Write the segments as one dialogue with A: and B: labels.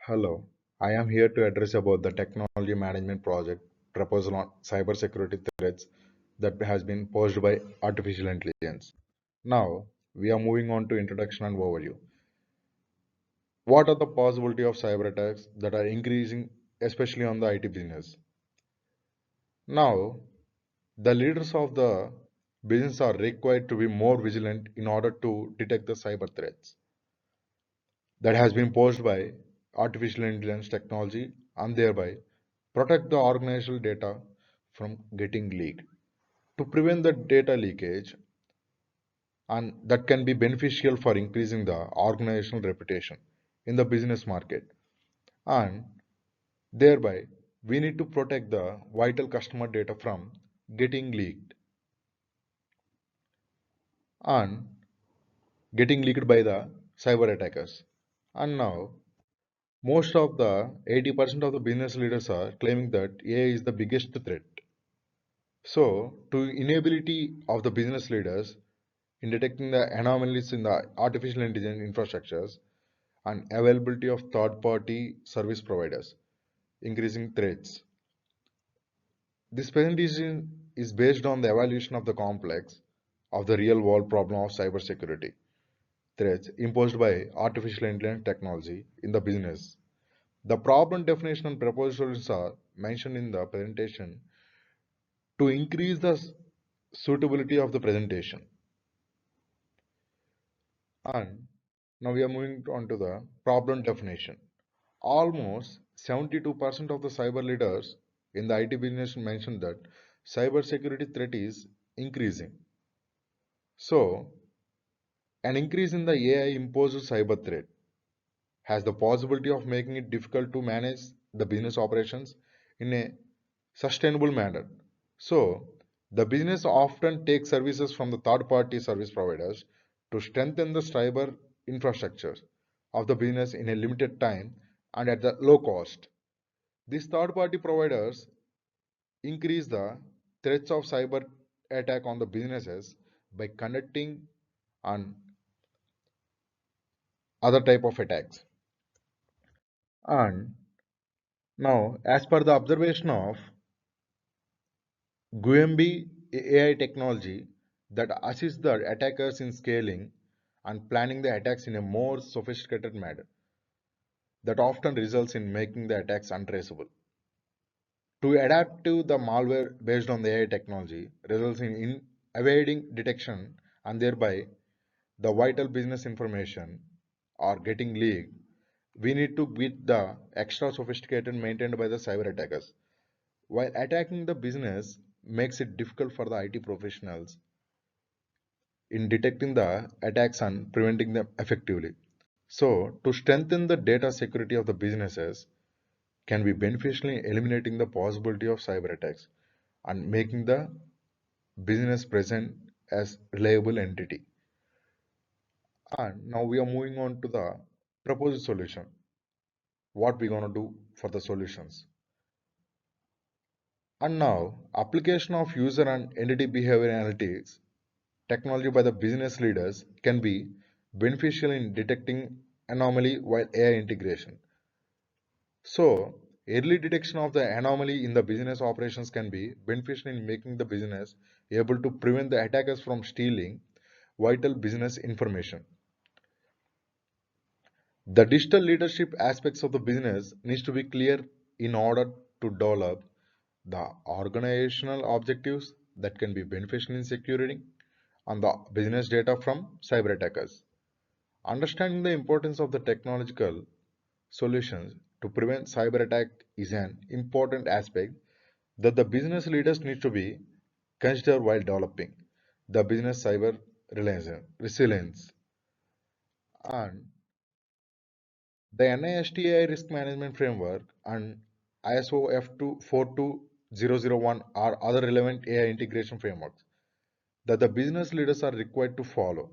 A: Hello, I am here to address about the technology management project proposal on cybersecurity threats that has been posed by artificial intelligence. Now, we are moving on to introduction and overview. What are the possibility of cyber attacks that are increasing, especially on the IT business? Now, the leaders of the business are required to be more vigilant in order to detect the cyber threats that has been posed by artificial intelligence technology and thereby protect the organizational data from getting leaked. To prevent the data leakage, and that can be beneficial for increasing the organizational reputation in the business market, and thereby we need to protect the vital customer data from getting leaked and getting leaked by the cyber attackers. And now most of the 80% of the business leaders are claiming that AI is the biggest threat. So, to enability of the business leaders in detecting the anomalies in the artificial intelligence infrastructures and availability of third-party service providers, increasing threats. This presentation is based on the evaluation of the complex of the real-world problem of cybersecurity threats imposed by artificial intelligence technology in the business. The problem definition and proposed solutions are mentioned in the presentation to increase the suitability of the presentation. And now we are moving on to the problem definition. Almost 72% of the cyber leaders in the IT business mentioned that cybersecurity threat is increasing. So, an increase in the AI imposed cyber threat has the possibility of making it difficult to manage the business operations in a sustainable manner. So, the business often takes services from the third party service providers to strengthen the cyber infrastructure of the business in a limited time and at the low cost. These third party providers increase the threats of cyber attack on the businesses by conducting and other type of attacks. And now, as per the observation of GUMB AI technology that assists the attackers in scaling and planning the attacks in a more sophisticated manner that often results in making the attacks untraceable. To adapt to the malware based on the AI technology results in evading detection and thereby the vital business information are getting leaked. We need to beat the extra sophisticated maintained by the cyber attackers. While attacking the business makes it difficult for the IT professionals in detecting the attacks and preventing them effectively. So, to strengthen the data security of the businesses can be beneficial in eliminating the possibility of cyber attacks and making the business present as reliable entity. And now we are moving on to the proposed solution. What we're gonna do for the solutions. And now application of user and entity behavior analytics technology by the business leaders can be beneficial in detecting anomaly while AI integration. So, early detection of the anomaly in the business operations can be beneficial in making the business able to prevent the attackers from stealing vital business information. The digital leadership aspects of the business needs to be clear in order to develop the organizational objectives that can be beneficial in securing on the business data from cyber attackers. Understanding the importance of the technological solutions to prevent cyber attack is an important aspect that the business leaders need to be considered while developing the business cyber resilience. And the NISTI risk management framework and ISO F2 42001 are other relevant AI integration frameworks that the business leaders are required to follow.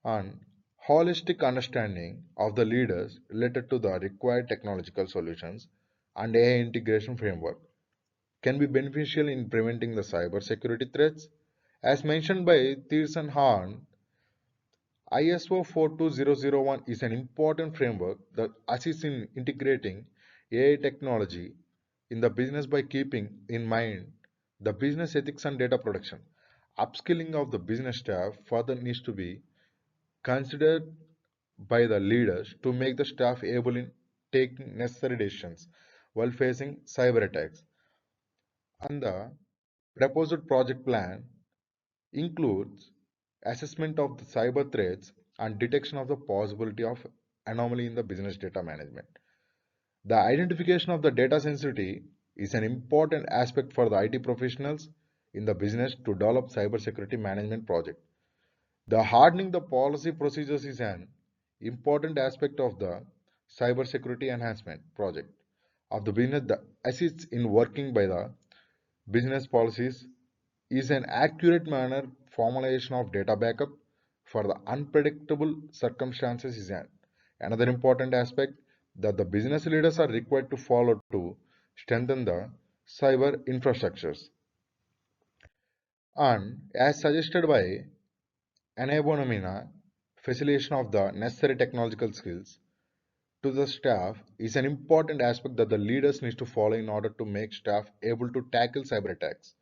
A: And holistic understanding of the leaders related to the required technological solutions and AI integration framework can be beneficial in preventing the cyber security threats. As mentioned by Thierson Hahn, ISO 42001 is an important framework that assists in integrating AI technology in the business by keeping in mind the business ethics and data protection. Upskilling of the business staff further needs to be considered by the leaders to make the staff able in taking necessary decisions while facing cyber attacks. And the proposed project plan includes assessment of the cyber threats and detection of the possibility of anomaly in the business data management. The identification of the data sensitivity is an important aspect for the IT professionals in the business to develop cybersecurity management project. The hardening the policy procedures is an important aspect of the cybersecurity enhancement project of the business that assists in working by the business policies is an accurate manner formulation of data backup for the unpredictable circumstances is another important aspect that the business leaders are required to follow to strengthen the cyber infrastructures. And as suggested by Anabonomina, facilitation of the necessary technological skills to the staff is an important aspect that the leaders need to follow in order to make staff able to tackle cyber attacks.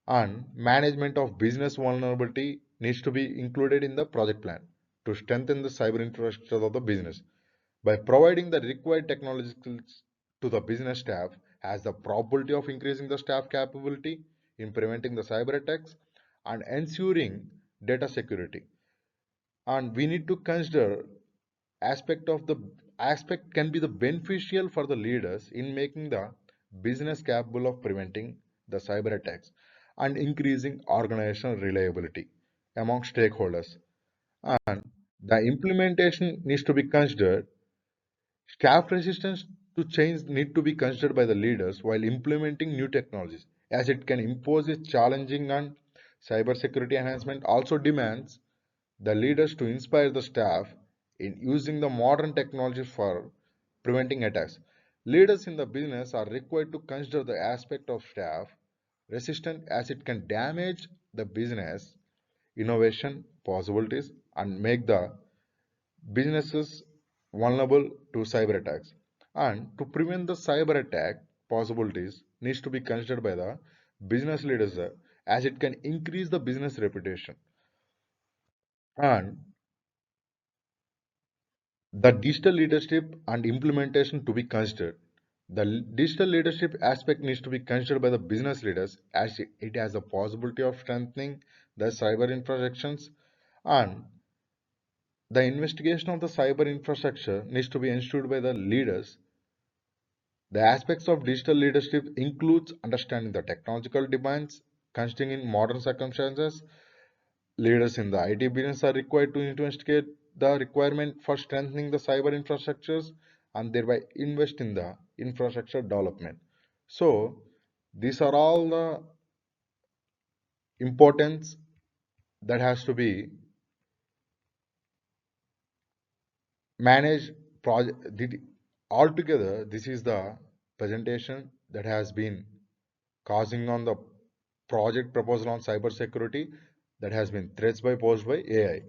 A: And management of business vulnerability needs to be included in the project plan to strengthen the cyber infrastructure of the business. By providing the required technology skills to the business staff has the probability of increasing the staff capability in preventing the cyber attacks and ensuring data security. And we need to consider aspect of the aspect can be the beneficial for the leaders in making the business capable of preventing the cyber attacks and increasing organizational reliability among stakeholders. And the implementation needs to be considered. Staff resistance to change need to be considered by the leaders while implementing new technologies, as it can impose a challenging and cybersecurity enhancement also demands the leaders to inspire the staff in using the modern technology for preventing attacks. Leaders in the business are required to consider the aspect of staff resistant as it can damage the business innovation possibilities and make the businesses vulnerable to cyber attacks. And to prevent the cyber attack possibilities needs to be considered by the business leaders as it can increase the business reputation. And the digital leadership and implementation to be considered. The digital leadership aspect needs to be considered by the business leaders as it has the possibility of strengthening the cyber infrastructures and the investigation of the cyber infrastructure needs to be ensured by the leaders. The aspects of digital leadership includes understanding the technological demands, considering in modern circumstances. Leaders in the IT business are required to investigate the requirement for strengthening the cyber infrastructures and thereby invest in the infrastructure development. So, these are all the importance that has to be managed project. Altogether, this is the presentation that has been causing on the project proposal on cybersecurity that has been threats by posed by AI.